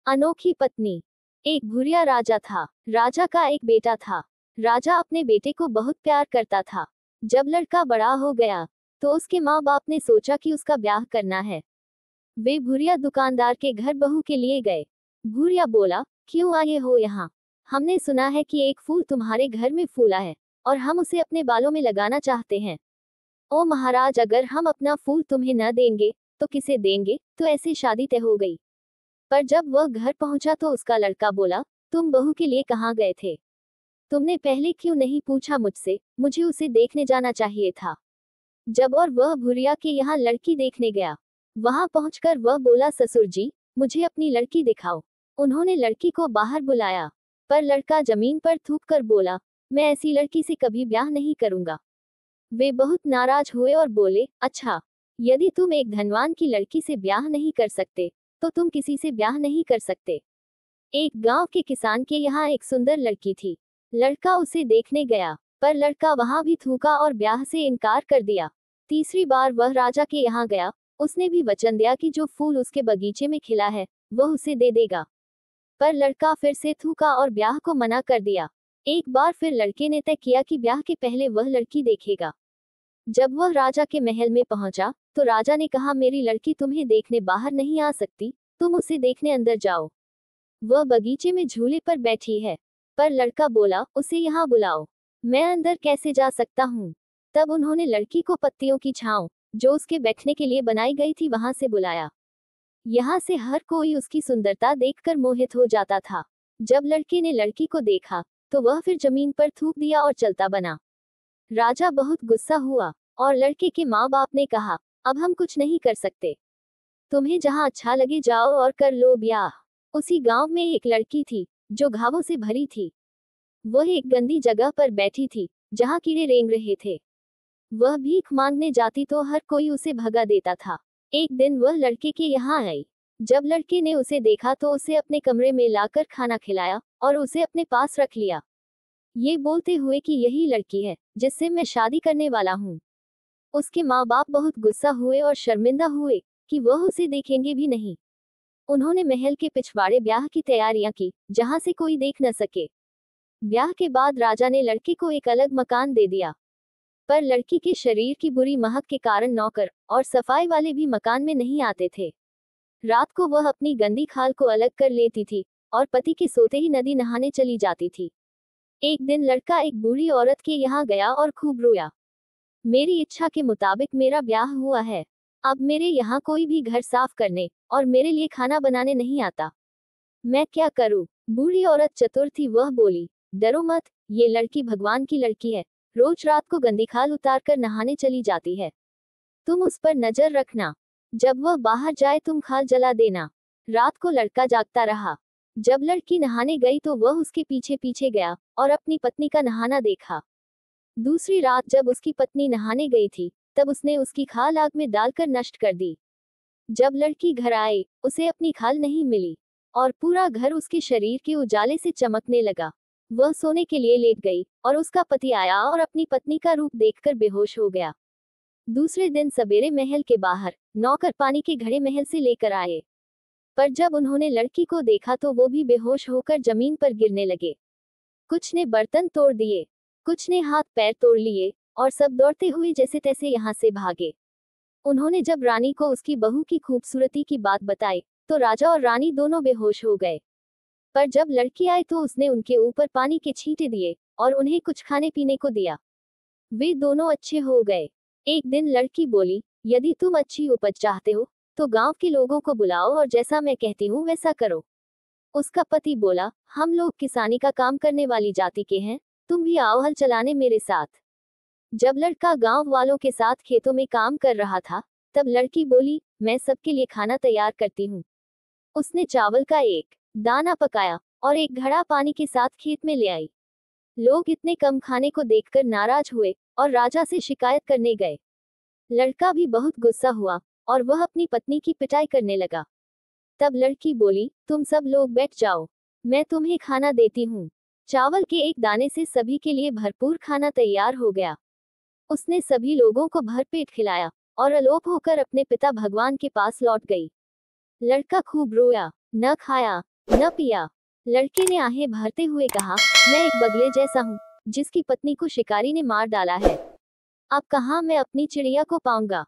अनोखी पत्नी। एक भूरिया राजा था। राजा का एक बेटा था। राजा अपने बेटे को बहुत प्यार करता था। जब लड़का बड़ा हो गया तो उसके माँ बाप ने सोचा कि उसका ब्याह करना है। वे भूरिया दुकानदार के घर बहू के लिए गए। भूरिया बोला, क्यों आए हो यहाँ? हमने सुना है कि एक फूल तुम्हारे घर में फूला है और हम उसे अपने बालों में लगाना चाहते हैं। ओ महाराज, अगर हम अपना फूल तुम्हें न देंगे तो किसे देंगे? तो ऐसे शादी तय हो गई। पर जब वह घर पहुंचा तो उसका लड़का बोला, तुम बहू के लिए कहाँ गए थे? तुमने पहले क्यों नहीं पूछा मुझसे? मुझे उसे देखने जाना चाहिए था। जब और वह भूरिया के यहाँ लड़की देखने गया। वहां पहुंचकर वह बोला, ससुर जी, मुझे अपनी लड़की दिखाओ। उन्होंने लड़की को बाहर बुलाया, पर लड़का जमीन पर थूक कर बोला, मैं ऐसी लड़की से कभी ब्याह नहीं करूंगा। वे बहुत नाराज हुए और बोले, अच्छा, यदि तुम एक धनवान की लड़की से ब्याह नहीं कर सकते तो तुम किसी से ब्याह नहीं कर सकते। एक गांव के किसान के यहाँ एक सुंदर लड़की थी। लड़का उसे देखने गया, पर लड़का वहां भी थूका और ब्याह से इनकार कर दिया। तीसरी बार वह राजा के यहाँ गया। उसने भी वचन दिया कि जो फूल उसके बगीचे में खिला है वह उसे दे देगा, पर लड़का फिर से थूका और ब्याह को मना कर दिया। एक बार फिर लड़के ने तय किया कि ब्याह के पहले वह लड़की देखेगा। जब वह राजा के महल में पहुंचा तो राजा ने कहा, मेरी लड़की तुम्हें देखने बाहर नहीं आ सकती, तुम उसे देखने अंदर जाओ। वह बगीचे में झूले पर बैठी है। पर लड़का बोला, उसे यहाँ बुलाओ। मैं अंदर कैसे जा सकता हूँ? तब उन्होंने लड़की को पत्तियों की छांव, जो उसके बैठने के लिए बनाई गई थी, वहां से बुलाया। यहाँ से हर कोई उसकी सुंदरता देखकर मोहित हो जाता था। जब लड़के ने लड़की को देखा तो वह फिर जमीन पर थूक दिया और चलता बना। राजा बहुत गुस्सा हुआ और लड़के के माँ बाप ने कहा, अब हम कुछ नहीं कर सकते, तुम्हें जहाँ अच्छा लगे जाओ और कर लो ब्याह। उसी गांव में एक लड़की थी जो घावों से भरी थी। वह एक गंदी जगह पर बैठी थी जहाँ कीड़े रेंग रहे थे। वह भीख मांगने जाती तो हर कोई उसे भगा देता था। एक दिन वह लड़के के यहाँ आई। जब लड़के ने उसे देखा तो उसे अपने कमरे में लाकर खाना खिलाया और उसे अपने पास रख लिया, ये बोलते हुए कि यही लड़की है जिससे मैं शादी करने वाला हूँ। उसके माँ बाप बहुत गुस्सा हुए और शर्मिंदा हुए कि वह उसे देखेंगे भी नहीं। उन्होंने महल के पिछवाड़े ब्याह की तैयारियां की, जहां से कोई देख न सके। ब्याह के बाद राजा ने लड़के को एक अलग मकान दे दिया, पर लड़की के शरीर की बुरी महक के कारण नौकर और सफाई वाले भी मकान में नहीं आते थे। रात को वह अपनी गंदी खाल को अलग कर लेती थी और पति के सोते ही नदी नहाने चली जाती थी। एक दिन लड़का एक बूढ़ी औरत के यहाँ गया और खूब रोया, मेरी इच्छा के मुताबिक मेरा ब्याह हुआ है। अब मेरे यहाँ कोई भी घर साफ करने और मेरे लिए खाना बनाने नहीं आता। मैं क्या करूँ? बूढ़ी औरत चतुर थी, वह बोली, डरो मत, ये लड़की भगवान की लड़की है। रोज रात को गंदी खाल उतार कर नहाने चली जाती है। तुम उस पर नजर रखना। जब वह बाहर जाए तुम खाल जला देना। रात को लड़का जागता रहा। जब लड़की नहाने गई तो वह उसके पीछे पीछे गया और अपनी पत्नी का नहाना देखा। दूसरी रात जब उसकी पत्नी नहाने गई थी तब उसने उसकी खाल आग में डालकर नष्ट कर दी। जब लड़की घर आई उसे अपनी खाल नहीं मिली और पूरा घर उसके शरीर के उजाले से चमकने लगा। वह सोने के लिए लेट गई और उसका पति आया और अपनी पत्नी का रूप देखकर बेहोश हो गया। दूसरे दिन सवेरे महल के बाहर नौकर पानी के घड़े महल से लेकर आए, पर जब उन्होंने लड़की को देखा तो वो भी बेहोश होकर जमीन पर गिरने लगे। कुछ ने बर्तन तोड़ दिए, कुछ ने हाथ पैर तोड़ लिए और सब दौड़ते हुए जैसे तैसे यहाँ से भागे। उन्होंने जब रानी को उसकी बहू की खूबसूरती की बात बताई तो राजा और रानी दोनों बेहोश हो गए। पर जब लड़की आई तो उसने उनके ऊपर पानी के छींटे दिए और उन्हें कुछ खाने पीने को दिया। वे दोनों अच्छे हो गए। एक दिन लड़की बोली, यदि तुम अच्छी उपज चाहते हो तो गांव के लोगों को बुलाओ और जैसा मैं कहती हूँ वैसा करो। उसका पति बोला, हम लोग किसानी का काम करने वाली जाति के हैं, तुम भी आओ हल चलाने मेरे साथ। जब लड़का गांव वालों के साथ खेतों में काम कर रहा था तब लड़की बोली, मैं सबके लिए खाना तैयार करती हूँ। उसने चावल का एक दाना पकाया और एक घड़ा पानी के साथ खेत में ले आई। लोग इतने कम खाने को देखकर नाराज हुए और राजा से शिकायत करने गए। लड़का भी बहुत गुस्सा हुआ और वह अपनी पत्नी की पिटाई करने लगा। तब लड़की बोली, तुम सब लोग बैठ जाओ, मैं तुम्हें खाना देती हूँ। चावल के एक दाने से सभी के लिए भरपूर खाना तैयार हो गया। उसने सभी लोगों को भरपेट खिलाया और अलोप होकर अपने पिता भगवान के पास लौट गई। लड़का खूब रोया, न खाया न पिया। लड़के ने आहें भरते हुए कहा, मैं एक बगले जैसा हूँ जिसकी पत्नी को शिकारी ने मार डाला है। अब कहाँ मैं अपनी चिड़िया को पाऊंगा।